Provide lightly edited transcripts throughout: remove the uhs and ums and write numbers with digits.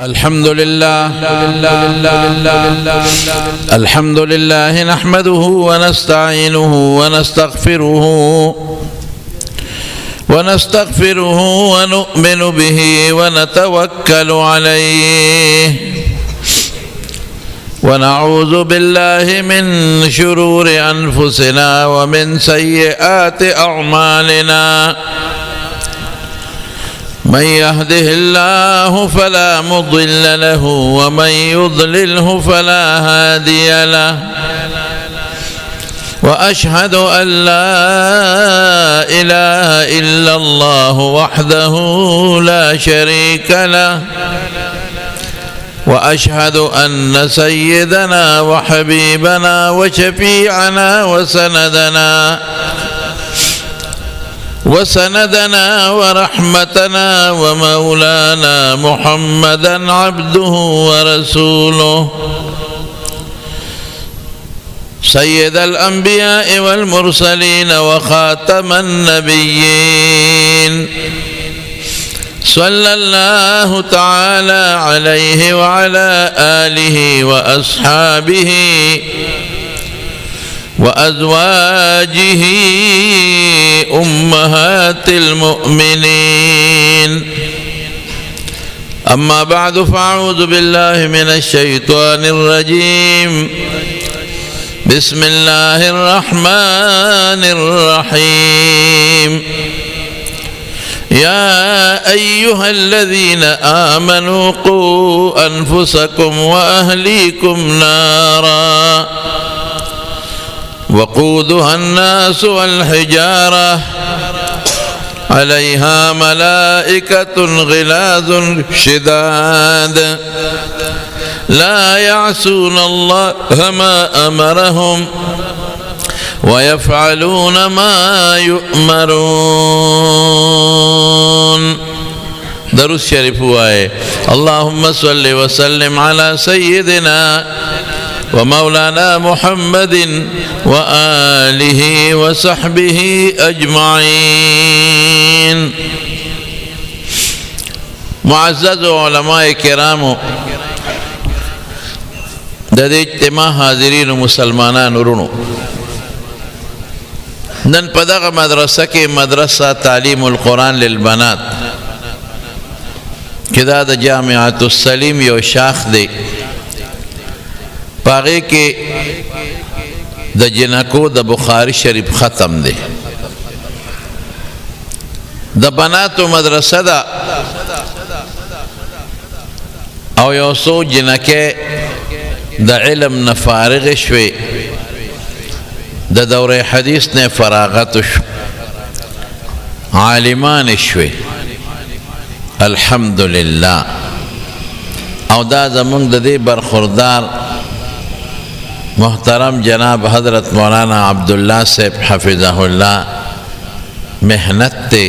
الحمد لله نحمده ونستعينه ونستغفره ونؤمن به ونتوكل عليه ونعوذ بالله من شرور أنفسنا ومن سيئات أعمالنا من يهده الله فلا مضل له ومن يضلله فلا هادي له وأشهد أن لا إله إلا الله وحده لا شريك له وأشهد أن سيدنا وحبيبنا وشفيعنا وسندنا ورحمتنا ومولانا محمدا عبده ورسوله سيد الأنبياء والمرسلين وخاتم النبيين صلى الله تعالى عليه وعلى آله وأصحابه وأزواجه أمهات المؤمنين أما بعد فأعوذ بالله من الشيطان الرجيم بسم الله الرحمن الرحيم يا أيها الذين آمنوا قوا أنفسكم وأهليكم نارا وقودها الناس والحجارة عليها ملائكة غلاظ شداد لا يعصون الله ما أمرهم ويفعلون ما يؤمرون. درود شریف ہوا اللهم صل وسلم على سيدنا ومولانا محمد وآله وصحبه أجمعين. معزز علماء کرامو د اجتماع حاضرین مسلمانان ورونو نن په دغه مدرسه کې مدرسه تعلیم القرآن للبنات کې دا د جامعة السلیم یو شاخ دی پاغه کې د جنکو د بخاری شریف ختم دی د بناتو مدرسه دا او یو څو جنکه د علم نه فارغ شوي د دوره حدیث نه فراغت شو عالمان شوي الحمدلله. او دا زمونږ د دې برخوردار محترم جناب حضرت مولانا عبداللہ صاحب حفظہ اللہ محنت تے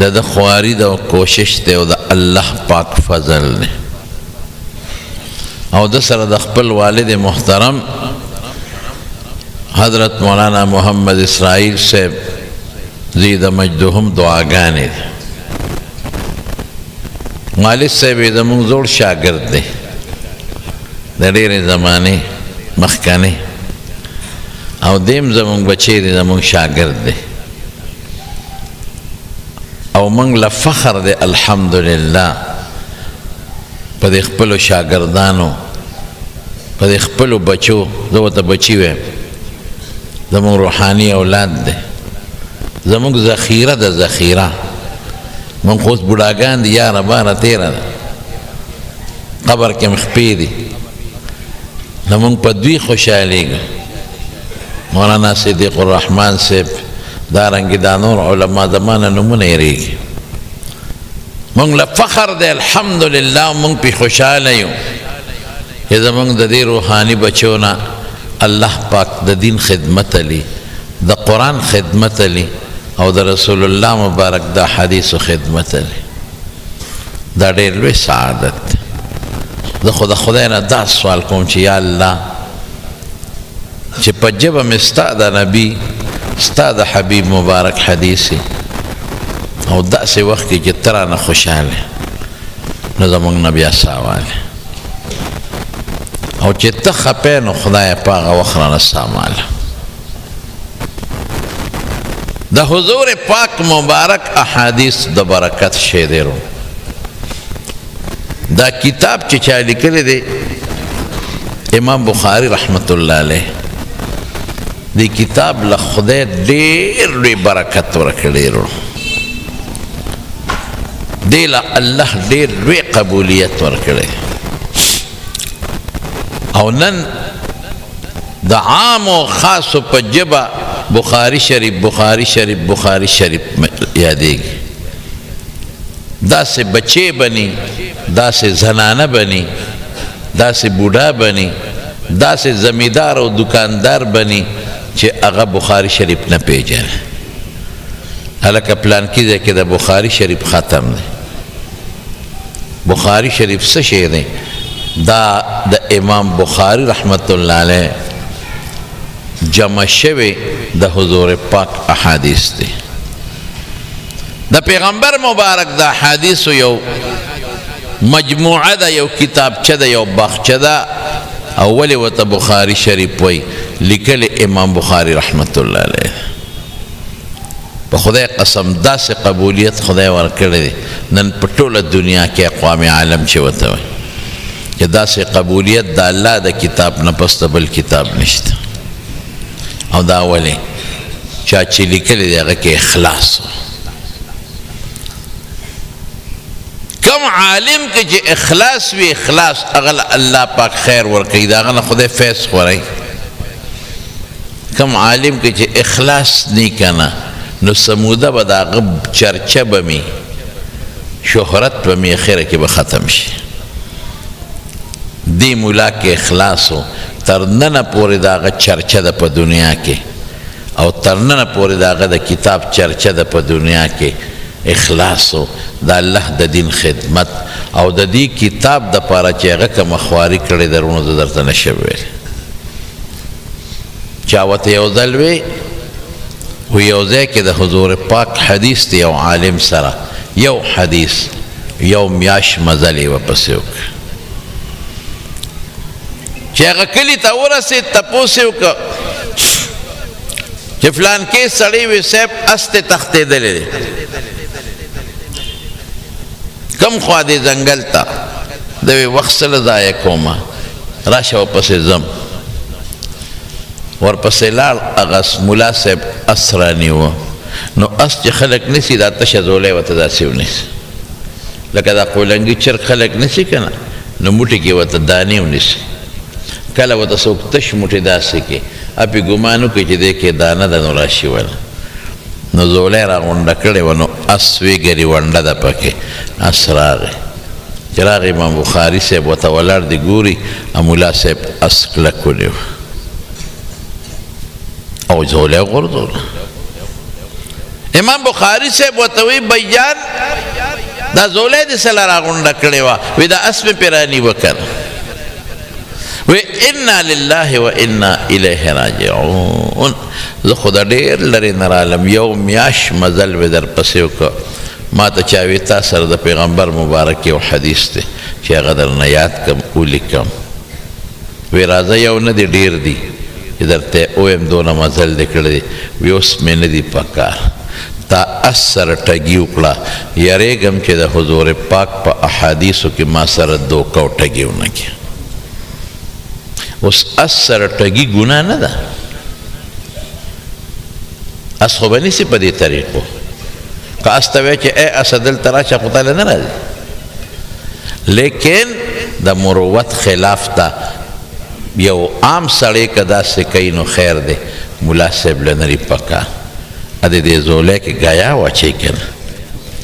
دا خواری دا کوشش تے دا اللہ پاک فضل نے او دا سر دا خپل والد محترم حضرت مولانا محمد اسرائیل صاحب زید مجدهم دعاگانے دے. والد صاحب زمون زور شاگرد دے د ډېرې زمانې مخکنې او دیم زمونږ بچی دی زمونږ شاګرد دی او موږ له فخر دی الحمدلله په دې خپلو شاګردانو په دې خپلو بچو زه ورته بچي وایم زمونږ روحاني اولاد دی زمونږ ذخیره ده ذخیره موږ خو اوس بوډاګان دي یاره باره تېره ده قبر کې مې خپې دي نمونږ په دوی خوشحالیږو مولانا صدیق الرحمن صاحب دارنګې دا نور علما زمانه نومونه یېرېږي مونږ له فخر دی الحمدلله مونږ پې خوشحاله یو چې زمونږ د دې روحاني بچو نه الله پاک د دین خدمت علی د قرآن خدمت علی او د رسول الله مبارک دا حدیثو خدمت علی دا ډېر لوی سعادت دی. زه خو د خدای نه دا سوال کوم چې یا الله چې په ژبه مې ستا د نبي ستا د حبیب مبارک حدیث او داسې وخت کې چې ته رانه خوشحاله نو زمونږ نه بیا ساه والې او چې ته خپې نو خدای په هغه وخت رانه ساه ماله د حضور پاک مبارک احادیث د برکت شی دی دا کتاب چې چا لیکلی دی امام بخاری رحمت الله علیه دی کتاب له خدای ډېر لوی برکت ورکړی دی له الله ډېر لوی قبولیت ورکړی او نن د عام او خاصو په ژبه بخاری شریف بخاری شریف بخاری شریف یادېږي داسې بچې بني داسې زنانه بني داسې بوډا بني داسې زمیندار او دکاندار بني چې هغه بخاری شریف نه پیژني هلکه پلانکي ځای کې د بخاری شریف ختم دی بخاری شریف څه شی دی دا د امام بخاری رحمت الله علیه جمع شوی د حضور پاک احادیث دی د پیغمبر مبارک د احادیثو یو مجموعه ده یو کتابچه ده یو باغچه ده او ولې ورته بخاري شریف وایي لیکلی امام بخاري رحمت الله علیه په خدای قسم داسې قبولیت خدای ورکړی دی نن په ټوله دنیا کې اقوام عالم چې ورته وایي چې داسې قبولیت د الله د کتاب نه پس د بل کتاب نشته او دا ولې چا چې لیکلی دی هغه کې اخلاص کم عالم کې چې اخلاص وي اخلاص هغه الله پاک خیر ورکوي د هغه نه خدای فیض خوروي کم عالم کې چې اخلاص نه کنه نو سموده به د هغه چرچه به مي شهرت به مي اخره کې به ختم شي دی مولا کې اخلاص و تر ننه پورې د هغه چرچه ده په دنیا کې او تر ننه پورې د هغه د کتاب چرچه ده په دنیا کې اخلاص و د الله د دین خدمت او د دې کتاب د پاره چې هغه کومه خواري کړې درونو زه درته نشم ویلی چا ورته یو ځل وی و یو ځای کې د حضور پاک حدیث دی یو عالم سره یو حدیث یو میاشت مزل یې ورپسې وکړ چې هغه کلي ته ورسېد تپوس یې وکړه چې فلانکې سړی وي صاحب اس ته تښتېدلی دی کم خوا دی ځنګل ته د وی وخت سره ضایع کومه راشه ورپسې ځم ورپسې لاړ هغه ملا صاحب اس رانیوه نو اس چې خلک نیسي دا تشه زولی ورته داسې ونیسي لکه دا قولنګي چرګ خلک نیسي که نه نو موټي کې ورته دانې ونیسي کله ورته څوک تش موټې داسې کې اپې ګمان وکړي چې دې کې دانه ده نو راشي وله نو زولی را غونډه کړې وه نو اس ویګري ونډه ده پکې اس راغی چې راغی امام بخاري صاحب ورته ولاړ دی ګوري ملا صاحب اس کلک ونیو او زولی غورځول امام بخاري صاحب ورته وی بیان دا زولی دې څه له را غونډه کړې وه وی دا اس مې پرې رانیوه که نه وی انا لله و انا الیه راجعون زه خو د ډېر لرې نه رالم یو میاشت مزل مې درپسې وکړه ما ته چا وی تا سره د پیغمبر مبارک یو حدیث دی چې هغه درنه یاد کړم ولیکم وی راځه یو نه دی ډېر دی چې درته ووایم دونه مزل دې کړی دی وی اوس مې نه دی پکار تا اس سره ټګي وکړه یریږم چې د حضور پاک په احادیثو کې ما سره دوکه او ټګي ونه کړي اوس اس سره ټګي ګناه نه ده اس خو به نیسي په دې طریقو که اس ته وایي چې ای اسه دلته راشه خو تاله نه راځي لیکن د مروت خلاف ته یو عام سړی که داسې کوي نو خیر دی ملا صاحب له نري پکار ا دې زولی کې ګایا واچوي که نه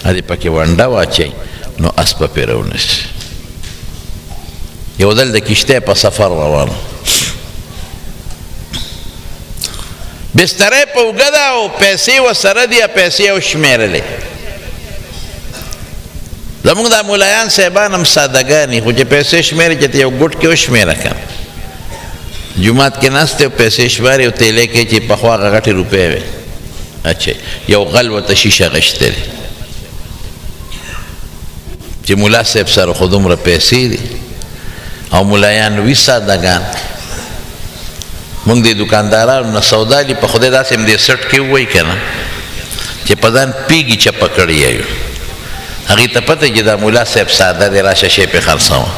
ا دې پکې ونډه واچوي نو اس به پرې ونیسي یو ځل د کشتۍ په سفر روان بسترې په اوږه ده او پیسې ورسره دي پیسې یې وشمېرلې زموږ دا ملایان صاحبان هم سادهګان خو چې پیسې شمېري چې ته یو ګوټ کې وشمېره که جومات کې ناست دی او پیسې شماري او تیلې کوي چې پخوا هغه غټې روپۍ وې اچھا یو غل ورته شیشه غشتلی چې ملا صاحب سره خو دومره پیسې دي او ملایان وي سادهګان مونږ د دوکاندارانو نه سودا دي په خدای داسې هم دې سټ کې ووایي که نه چې په ځان پیږي چپه کړی یو هغې ته پته چې دا ملا صاحب ساده دی راشه شی پې خرڅوه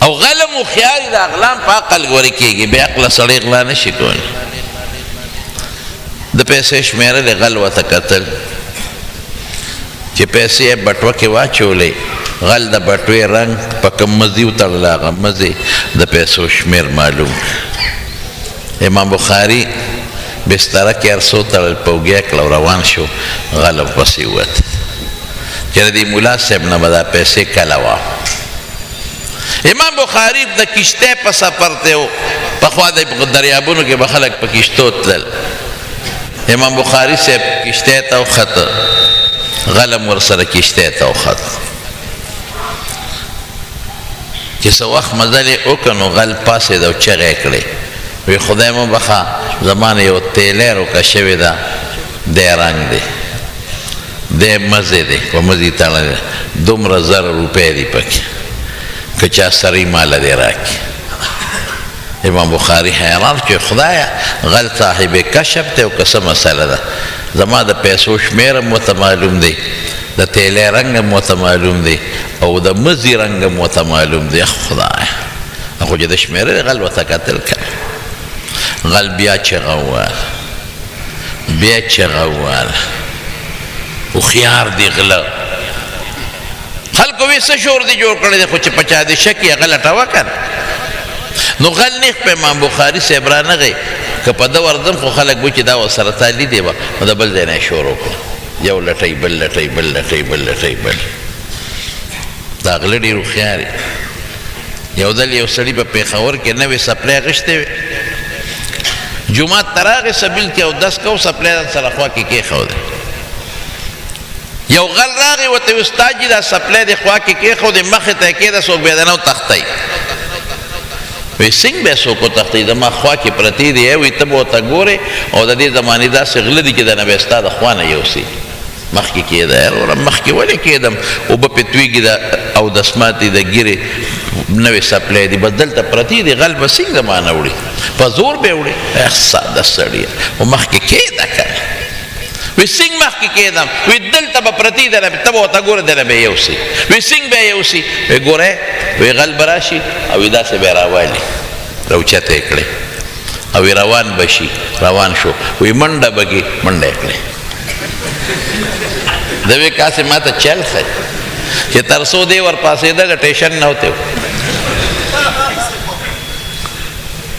او غلم و خیال د اغلام په عقل ګورې کېږي بې عقله سړی غلا نه شي کولی د پیسې شمېره د غل ورته کتل چې پیسې یې بټوه کې واچولې غل د بټوې رنګ په کوم مزي وتړله هغه مزي د پیسو شمېر معلوم امام بخاري بستره کې ارسو تړل په اوږې کړه او روان شو غل ورپسې ووت چې د دې ملا صاحب نه به دا پیسې کله وه امام بخاري د کشتۍ په سفر ته و پخوا د دریابونو کې به خلک په کشتو تلل امام بخاري صاحب کشتۍ ته وخته غلم ورسره کشتۍ ته وخت چې څه وخت مزل یې وکړ نو غل پاسېد او چغې کړې وی خدای مو بخا زما نه یو تیلی روکه شوې ده دی رنګ دی دی مزې دی په مزې تړلی دومره زره روپۍ دي پکې که چا سرې ماله دی راکړي امام بخاري حیران چې خدایه غل صاحب کشف دی او که څه مسله ده زما د پیسو شمېر هم ورته معلوم دی د تیلی رنګ هم ورته معلوم دی او د مزي رنګ هم ورته معلوم دی خدایه خو چې د شمېرې غل ورته کتل که غل بیا چغه وواله بیا چغه وواله هوښیار دی غله خلکو وی څه شور دی جوړ کړی دی خو چې په چا دې شک یې هغه لټوه که نه نو غل نیغ په امام بخاري صاحب رانغی که په ده ورځم خو خلک وایي چې دا ورسره تا لیدې به نو د بل ځای نه یې شور وکړه یو لټوي بل لټوي بل لټوي بل لټوي بل دا غله ډېر هوښیار یو ځل یو سړي په پېښور کې نوې سپلی اخیستې وې جومات ته راغی سبیل کې اودس کو سپلی ځان سره خوا کې کېښودی یو غل راغی ورته وی استاد جي دا سپلی دې خوا کې کېښودې مخې ته یې کېده څوک بیا د نه وتښتی وی څنګه به څوک وتښتي زما خوا کې پرتې دي وی ته به ورته ګورې او د دې زمانې داسې غله دي چې د نه به ستا د خوا نه یوسي مخکې کېده یاره مخکې ولې کېدم اوبه پې تویږي د اودسمات دي د ګیرې نوې سپلی دي بس دلته پرتې دي غل به څنګه زما نه وړي په زور به وړي ساده سړیه خو مخکې کېده که نه وی څنګه مخکې کېدم وی دلته به پرتې د نه ته به ورته ګوره د نه به یوسي وی څنګه به یوسي وی ګوره وی غل به راشي او وی داسې به یې راوالي راوچته یې کړې او وی روان به شي روان شو وی منډه به کړي منډه یې کړې د وی کاسې ما ته چل ښه چې تر څو دی ورپاسېده که ټیشن نه وتی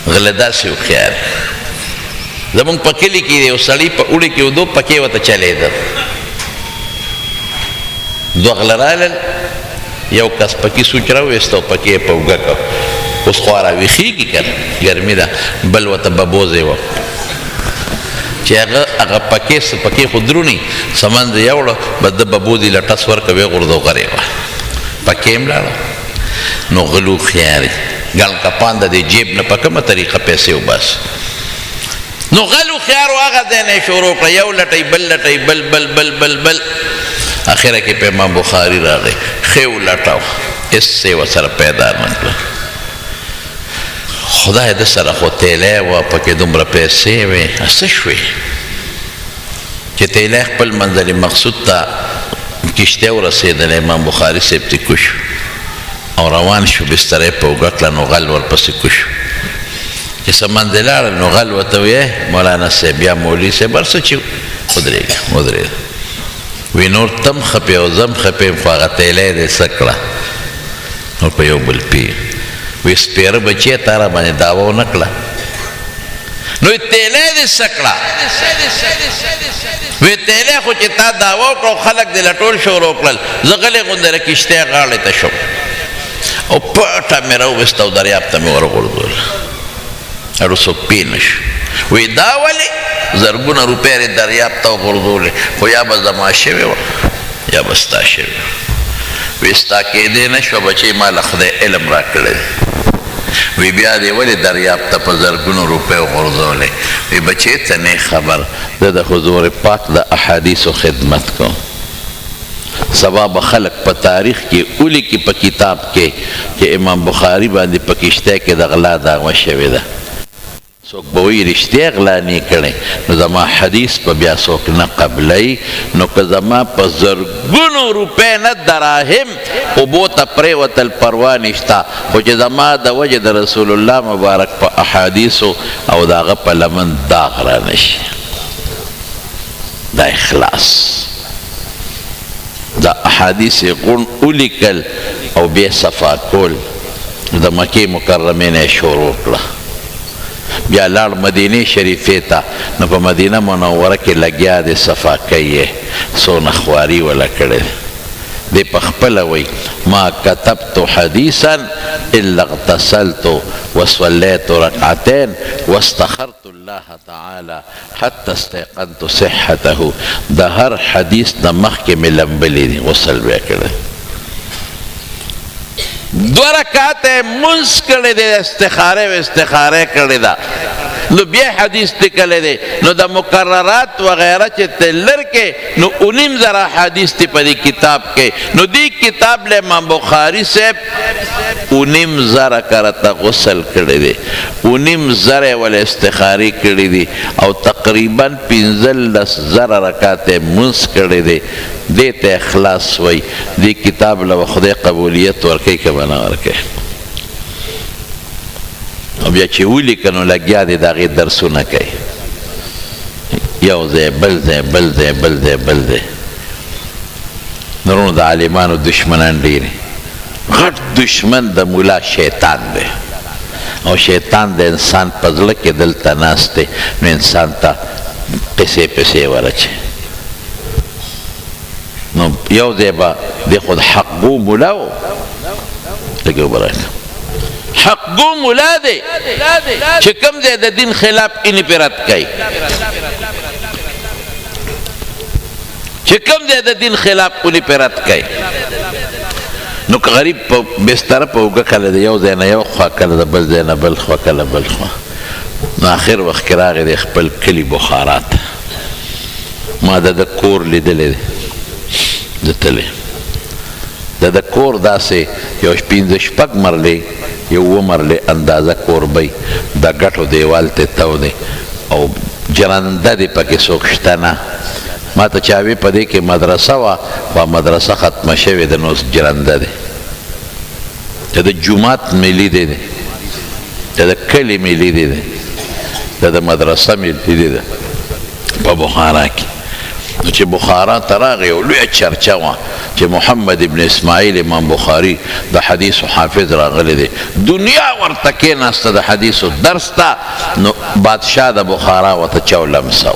غله داسې هوښیار زمونږ په کلي کې یو سړي په اوړي کې ودو پکې ورته چلېده دوه غله رالل یو کس پکې سوچ راویسته او پکې یې په اوږه کړ اوس خو راویښېږي که نه ګرمي ده بل ورته ببوزې وه چې هغه پکې خو درونی سمند یې یوړه بس ده ببوزي لټس ورکړه ویې غورځو غرې وه پکې یې ملاړه نو غلو خیاري ګل کپان د دې جیب نه په کومه طریقه پیسې وباسي نو غلو خیارو هغه ځای نه یې شروع کړه یو لټوي بل لټوي بل بل بل بل بل اخره کې په امام بخاري راغی ښې ولټاو هېڅ یې ورسره پیدا نه کړه خدای د سره خو تیلی وه پکې دومره پیسې وې څه شوې چې تیلی خپل منزل مقصود ته کشتۍ ورسېدله امام بخاري صاحب ترې کوش او روان شو بستره یې په اوږه کړه نو غل ورپسې کوش چې څه منځې لاړل نو غل ورته وی مولانا صاحب یا مولوي صاحب هر څه چې ودرېږه ودرېږه وی نور تم خپې او زم خپې خو هغه تیلی دې څه کړه نو په یو بل پی وی سپیره بچی تا را باندې دعوه ونه کړه نو تیلی دې څه کړه وی تیلی خو چې تا دعوه وکړه خلک دې لټول شروع کړل زه غلې غوندې د کشتۍ غاړې ته شوم او پټه مې راوویسته او دریاب ته مې ورغورځول اړو څوک پوه نه شو وی دا ولې زرګونه روپۍ یې دریاب ته وغورځولې خو یا به زما شوې وه یا به ستا شوې وی ستا کېدی نه شوه بچې ما له خدای علم راکړی وی بیا دې ولې دریاب ته په زرګونو روپیو غورځولې وی بچې ته نه خبر ده د حضور پاک د احادیثو خدمت کو سبا به خلق په تاریخ کې اولی کې په کتاب کې چې امام بخاری باندې په کشته کې د غلا دعوه شوې ده څوک به وایي رښتیا غلا نه کړی نو زما حدیث په بیا څوک نه قبلوي نو که زما په زرګونو روپۍ نه دراهم اوبو ته پرېوتل پروا نشته خو چې زما د وجې د رسول الله مبارک په احادیثو او د هغه په لمن داغ را نشي دا اخلاص دا احادیث غون ولیکل او بیا صفا کول د مکې مکرمې نه شروع کړه بیا لاړ مدینه شریفې ته نو په مدینه منوره کې لګیا د صفا کوي څونه خواري ولا کړې دی په خپله وی ما كتبت حديثا الا اغتسلت وصليت ركعتين واستخرت الله تعالى حتى استيقنت صحته د هر حدیث نه مخکې مې لمبلې دي غسل بیا کړی دو رکعت منس کړی دی استخاره کړی ده نو بیا حدیث لیکلی دی نو د مقررات وغیره چې ته لر کې نو 19,000 حدیث دی په دې کتاب کې نو دې کتاب له امام بخاري صاحب 19,000 کرته غسل کړی دی 19,000 ول استخاري کړی دی او تقریبا 15,000 رکعت منس کړی دی دې ته اخلاص وای دې کتاب له خدای قبولیت ورکوي که به نه ورکوي او بیا چې ولیکه نو لګیا دی د هغې درسونه کوي یو ځای بل ځای بل ځای بل ځای بل ځای نورونو د عالمانو دشمنان ډېرې غټ دشمن د مولا شیطان دی او شیطان د انسان په زړه کې دلته ناست دی نو انسان ته قصې پسې ورچي نو یو ځای به دی خود حقګو مولا و لږ اوبه راکړه حقګو مولا دی چې کوم ځای د دین خلاف اینې پې رد کوي چې کوم ځای د دین خلاف اونې پې رد کوي نو که غریب په بستره په اوږه کله د یو ځای نه یو خوا کله د بل ځای نه بل خوا کله بل خوا نو آخر وخت کې راغی دی خپل کلي بخارا ته ما د کور لیدلی دی زه تللی د کور داسې یو 15 مرلې یو 2 مرلې اندازه کور بی د ګټو دیوال ته تو دی او جرنده دی پکې څوک شته نه ما ته چا وی په دې کې مدرسه وه خو مدرسه ختمه شوې ده نو جرنده دی د جومات مې لیدی دی د کلي مې لیدی دی د مدرسه مې لیدی ده په بخارا کې نو چې بخارا ته راغی یو لویه چرچه وه چې محمد ابن اسماعیل امام بخاري د حدیثو حافظ راغلی دی دنیا ورته کېناسته د حدیثو درس ته نو بادشاه د بخارا ورته چولمسو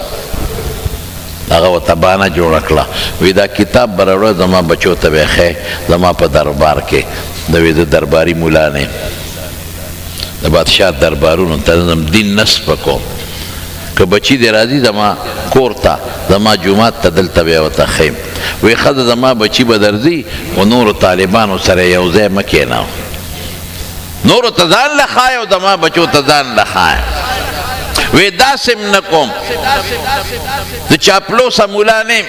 هغه ورته بانه جوړه کړه وی دا کتاب به راوړه زما بچو ته به ښې زما په دربار کې د وی د درباري مولا نه د بادشاه دربارونو ته دین نسبه کوم که بچی دی راځي زما کور ته زما جومات ته دلته بیا ورته ښیم وی ښځه زما بچي به درځي خو نورو طالبانو سره یو ځای مه کښېناو نورو ته ځان له ښایه او زما بچو ته ځان له ښایه وی داسې م نه کوم د چاپلوسه مولا نه یم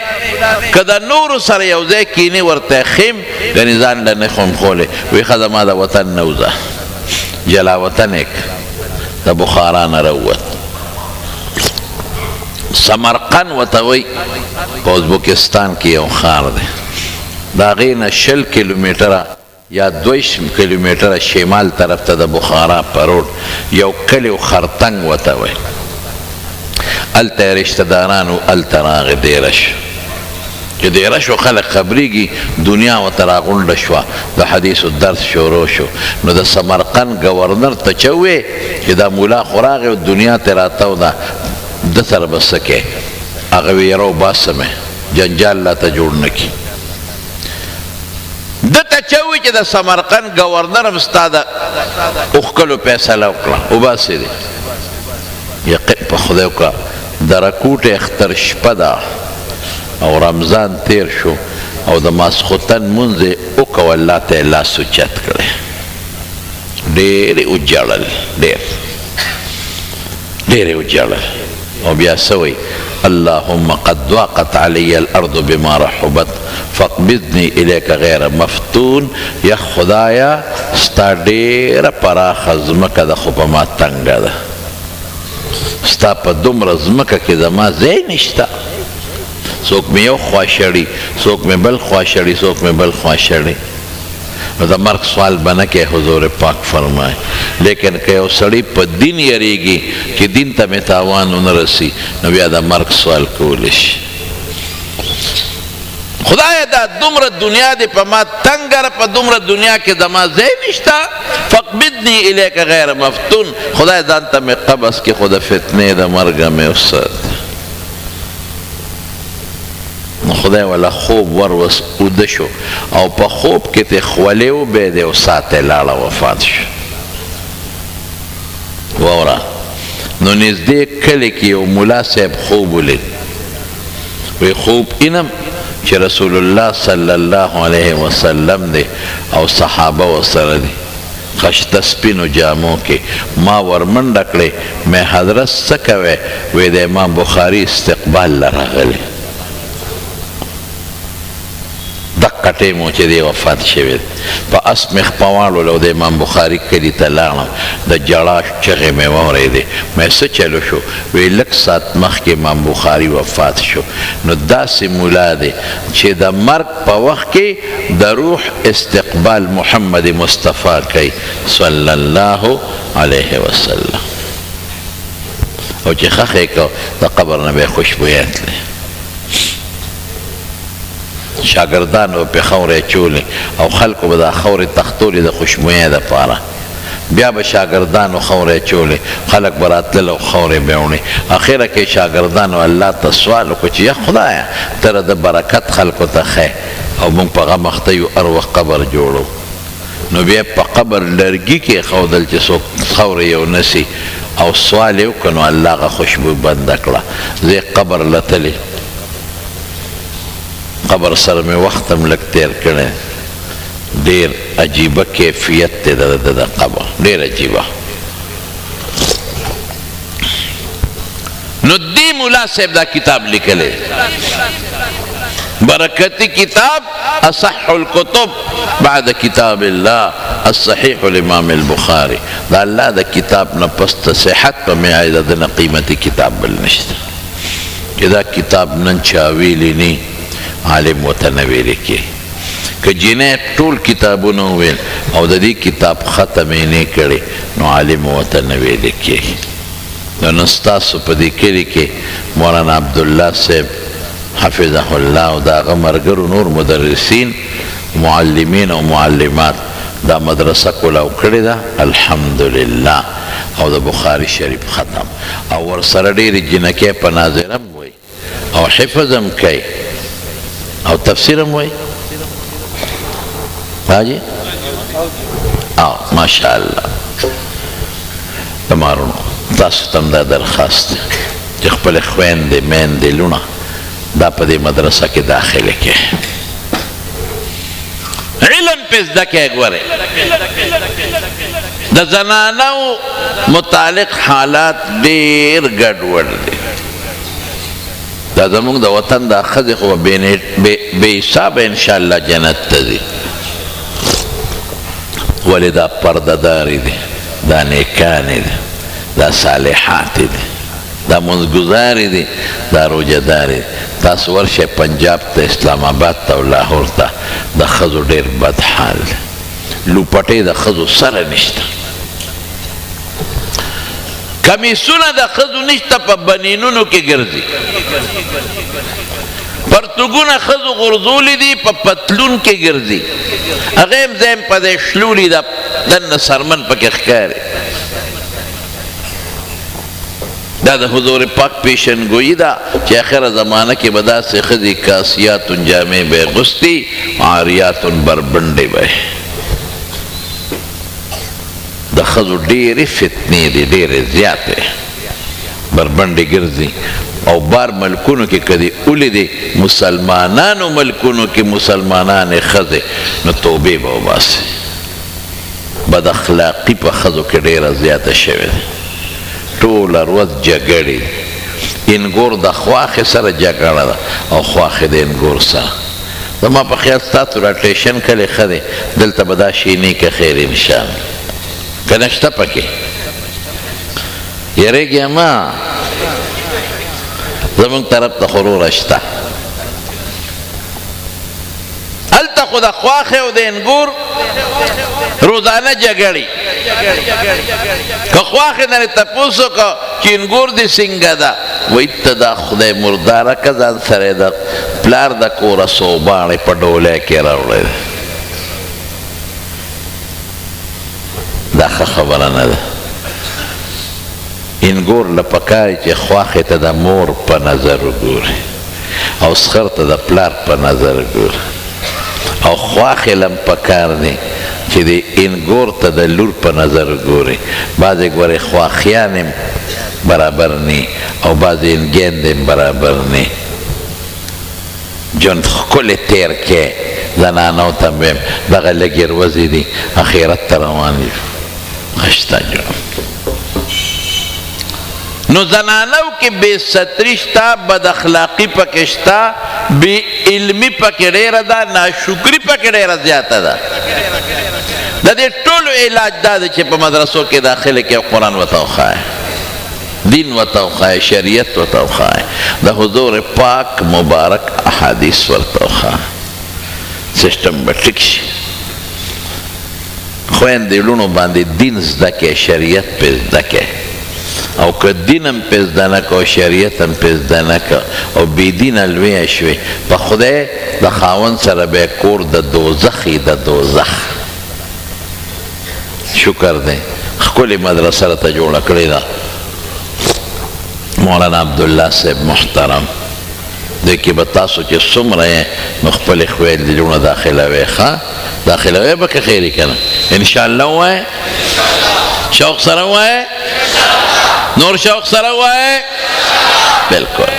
که د نورو سره یو ځای کښېنې ورته ښیم ګنې ځان له نه خم خولی وی ښه زما د وطن نه وځه جلا وطن یې د بخارا نه راووت سمرقند ورته وایي په ازبکستان کې یو ښار دی د هغې نه 20 کیلومیټره یا 2 کیلومیټره شمال طرف ته د بخارا په روډ یو کلی و خرطنګ ورته وایي هلته یې رشته دارانو هلته راغی دیره شو چې دیره شو خلک خبرېږي دنیا ورته راغونډه شوه د حدیثو درس شروع شو نو د سمرقند گورنر ته چې ووې چې دا مولا خو راغی او دنیا ته راتاو ده د سره به څه کوې هغه وی یاره وباسه مې جنجال راته جوړ نه کړي ده ته چې ووایي چې د سمرقند گورنر هم ستا د اوښکلو فیصله وکړه وباسې دی یقین په خدای وکړه د رکوټ اختر شپه ده او رمضان تیر شو او د ماسخوتن مونځ یې وکړو الله ته یې لاس اوچت کړی ډېرې وجړل، ډېرې وجړل. او بیا سوی اللهم قد ضاقت علی الارض بما رحبت فاقبضني الیک غیر مفتون. یا خدایا ستا ډېره پراخه ځمکه ده خو په ما تنګه ده، ستا په دومره ځمکه کې زما ځای نشته. څوک مې یو خوا شړي، څوک مې بل خوا شړي، څوک مې بل خوا شړي. نو د مرګ سوال به نه کوي، حضور پاک فرمایي. لیکن که یو سړی په دین یریږي چې دین ته مې تاوان ونه رسي، نو بیا د مرګ سوال کولی شي. خدایا دا دومره دنیا دی په ما تنګه، په دومره دنیا کې زما ځای نشته. فاقبضني الیک غیر مفتون. خدای ځان ته مې قبض کې، خو د فتنې د مرګه مې وسات. نو خدای والا خوب ور اوده شو، او په خوب کې ته خولې وبېدې او ساعت یې لاړه، وفات شو. واوره نو نږدې کلي کې یو ملا صاحب خوب ولید. وی خوب اینم چې رسول الله صلی الله علیه وسلم دی او صحابه ورسره دي، خشته سپینو جامو کې. ما ورمنډه کړې، مې حضرت څه کوې؟ وی د امام بخاري استقبال له راغلی. دقه ټیم و چې دی وفات شوی دی. په اس مې خپه واړولو او د امام بخاري کلي ته لاړم. د ژړا چغې مې واورېدې. مې څه چلو شو؟ وی لږ ساعت مخکې امام بخاري وفات شو. نو داسې ملا دی چې د مرګ په وخت کې د روح استقبال محمد مصطفی کوي صلی الله علیه وسلم. او چې خخې کو د قبر نه به خوشبویات تلې. شاگردانو په خورې چولې او خلکو به دا خورې تختولې د خوشبویۍ دپاره. بیا به شاگردانو خورې چولې، خلک به راتلل او خورې به وړې. اخره کې شاگردانو الله ته سوال وکړو چې یا خدایه ته د برکت خلکو ته ښیې او موږ په غم اخته یو، هر وخت قبر جوړو. نو بیا په قبر لرګي کې ښودل چې څوک خورې یو نسي، او سوال یې وکړو نو الله هغه خوشبو بنده کړه. زه قبر لتلی، قبر سره مې وخت هم لږ تیر کړی. ډېر عجیبه کیفیت دی د قبر، ډېر عجیبه. نو دی مولا صاحب دا کتاب لیکلی، برکتی کتاب، اصح الکتب بعد کتاب الله الصحیح الامام البخاری. دا الله دا کتاب نه پس ته صحت په معیار د نه قیمتي کتاب بل نشته. چې دا کتاب نن چا ویلی نی، عالم وتنویل کې که جنې ټول کتابونه وویل او د دې کتاب ختم یې نه کړی، نو عالم وتنویل کې. نو نن ستاسو په دې کلي کې مولانا عبدالله صاحب حفظه الله او د هغه ملګرو نور مدرسین، معلمین او معلمات دا مدرسه کولاو کړې ده الحمدلله، او د بخاري شریف ختم، او ورسره ډېرې جنکۍ په ناظره هم وایي او حفظ هم کوي او تفسیر هم وایي. حاجی او ماشاءالله. تمارونو تاسو ته هم دا درخواست دی چې خپلې خویندې میندې لوڼه دا په دې مدرسه کې داخله کړي، علم پې زده کړئ. ګورئ د زنانو متعلق حالات ډېر ګډوډ دي. دا زمونږ د وطن دا ښځې خو بې حسابه انشاءالله جنت ته ځي. ولې دا پرده دارې دي، دا نیکانې دي، دا صالحات دي، دا منځګزارې دي، دا روژه دارې دي. تاسو ورشئ پنجاب ته، اسلام آباد ته او لاهور ته، د ښځو ډېر بد حال دی. لوپټې د ښځو سره نشته، کمیسونه د ښځو نشته، په بنینونو کې ګرځي. پرتوګونه ښځو غورځولي دي، په پتلون کې ګرځي. هغه هم ځای په دی شلولي ده، دننه سرمن پکې ښکاري. دا د حضور پاک پیشنګویي ده چې آخره زمانه کې به داسې ښځې کاسیات جامې به اغوستي، عاریات بربنډې به. د ښځو ډېرې فتنې دي، ډېرې زیاتې، بربنډې ګرځي. او بار ملکونو کې کدی ولیدې مسلمانانو ملکونو کې مسلمانانې ښځې، نو توبې به وباسي. بد اخلاقي په ښځو کې ډېره زیاته شوې ده. ټوله ورځ جګړې، انګور د خواښې سره جګړه ده او خواښې د انګور سره. زما په خیال ستاسو راټیشن کلی ښه دی، دلته به دا شینې که خیر انشاءالله که نه شته پکې یریږې ما زمونږ طرف ته خو روره شته. هلته خو د خواښې او د انګور روزانه جګړې. که خواښې نه تپوس وکړه چې انګور دې څنګه ده، وایي ته دا خدای مرداره که ځان سره د پلار د کوره سوباڼې په ډولۍ کې راوړی دی. دا ښه خبره نه ده. انګور له پکار چې خواښې ته د مور په نظر وګوري او سخر ته د پلار په نظر وګوري، او خواښې لم پکار دی چې د انګور ته د لور په نظر وګوري. بعضې ګورې خواښیان هم برابر نی او بعضې انګیندې هم برابر نی. ژوند ښکلی تیر کې زنانو ته هم دغه لږې ورځې دي اخرت ته روان یو. ښه ژوند نو زنانو کې بې ستري شته، بد اخلاقي پکې شته، بې علمي پکې ډېره ده، ناشکري پکې ډېره زیاته ده. د دې ټولو علاج دا دی چې په مدرسو کې داخله کې قرآن ورته وښایه، دین ورته وښایه، شریعت ورته وښایه، د حضور پاک مبارک احادیث ورته وښایه، سیسټم به ټیک شي. خویندې لوڼو باندې دین زده کړئ، شریعت پې زده کړئ، او که دین هم پې زده نه که او شریعت هم پې زده نه که او بې دینه لویه شوې، په خدای د خاوند سره به کور د دوزخي د دوزخ. شکر دی ښکلې مدرسه راته جوړه کړې ده مولانا عبدالله صاحب محترم. دې کې به تاسو چې څومره یې نو خپلې خویندې لوڼه داخلوئ. ښه داخلوئ به که خیري که نه انشاءالله ووایه، شوق سره ووایه، نور شوق سره ووایه. بلکل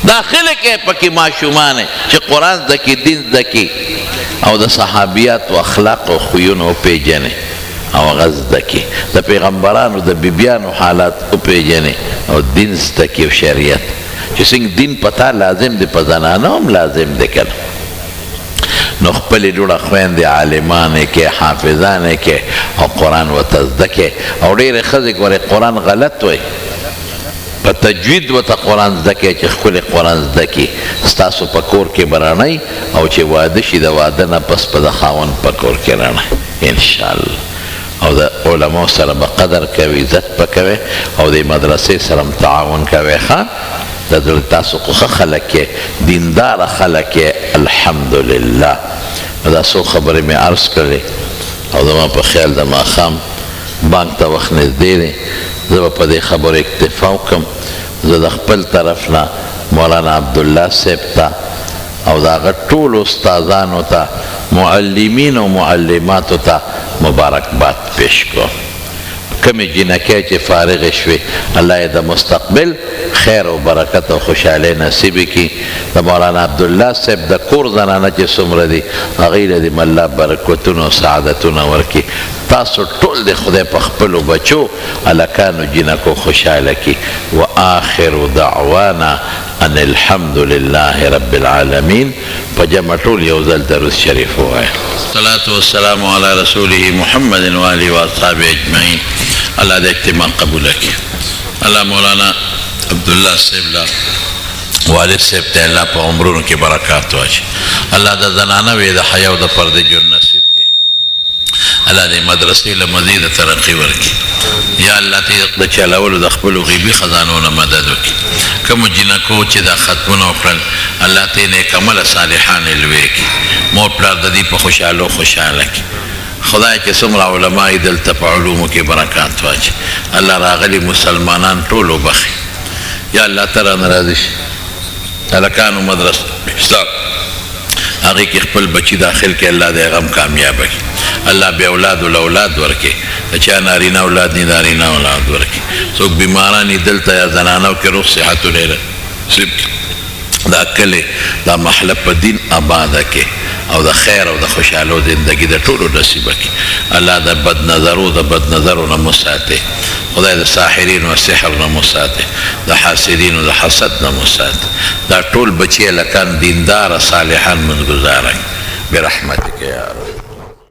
داخله کې پکې ماشومانې چې قرآن زده کړي، دین زده کړي او د صحابیاتو اخلاق او خویونه وپېژنې او هغه زده کړي، د پیغمبرانو د بیبیانو حالات وپېژنې او دین زده کړي او شریعت. چې څنګه دین پتا لازم دی، په زنانو هم لازم دی که نه. نو خپلې لوړه خویندې عالمانې کې، حافظانې کې او قرآن ورته زده کړي. او ډېرې ښځې ګورې قرآن غلط وایي، په تجوید ورته قرآن زده کړئ چې ښکلی قرآن زده کړي. ستاسو په کور کې به رڼئ او چې واده شي د واده نه پس په د خاوند په کور کې رڼئ انشاءالله. او د علماو سره به قدر کوئ، عزت به کوئ او د مدرسې سره هم تعاون کوئ. ښه د زړه تاسو خو ښه خلک یې، دینداره خلک یې، الحمدلله. دا څو خبرې مې عرض کړې او زما په خیال د ماښام بانک ته وخت نږدې دی، زه به په دې خبرو اکتفا وکړم. زه د خپل طرف نه مولانا عبدالله صاحب ته او د هغه ټولو استادانو ته، معلمین او معلماتو ته مبارکباد پیش کوم. کمې جینکۍ چې فارغې شوې الله یې د مستقبل خیر او برکت او خوشحالۍ نصیب کړي. د مولانا عبدالله صاحب د کور زنانه چې څومره دي هغوی له دې الله برکتونه او سعادتونه ورکړي. تاسو ټول د خدای په خپلو بچو هلکانو جینکو خوشحاله کړي. وآخر دعوانا ان الحمد لله رب العالمین. په جمع ټول یو ځل درود شریف ووایه. الصلاة والسلام علی رسوله محمد و آله و اصحابه اجمعین. الله د اجتماع قبول کړي. الله مولانا عبدالله صاحب لا والد صاحب ته الله په عمرونو کې برکات واچي. الله د زنانه وې د حیا او د پردې ژوند نصیب کړي. الله دې مدرسې له مزید ترقي ورکړي. یا الله ته د چلولو د خپلو غیبي خزانو نه مدد وکړي. کومو جینکو چې دا ختمونه وکړل الله ته نیک عمله صالحان یې لوی کړي. مور پلار د دې په خوشحالو خوشحاله کړي. خدای چې څومره علما یې دلته په علومو کې برکات واچي. الله راغلي مسلمانان ټول وبخي. یا الله ته رانه راضي شي. هلکانو مدرسه شته هغې کې خپل بچي داخل کې الله دې هغه هم کامیابه کړي. الله بې اولاد اولاد ورکړي. د چا نارینه اولاد ني نارینه اولاد ورکړي. څوک بیماران یې دلته یا زنانو کې روغ صحت ډېره دا کلی دا محله په دین آباده کې او د خیر او د خوشحالو زندگی د ټولو نصیبه کړي. الله د بد نظرو نه مو ساتي. خدای د ساحرینو او سحر نه مو ساتي. د حاسدینو د حسد نه مو ساتي. دا ټول بچي لکان دیندار صالحان من گزارئ برحمتک یا رب.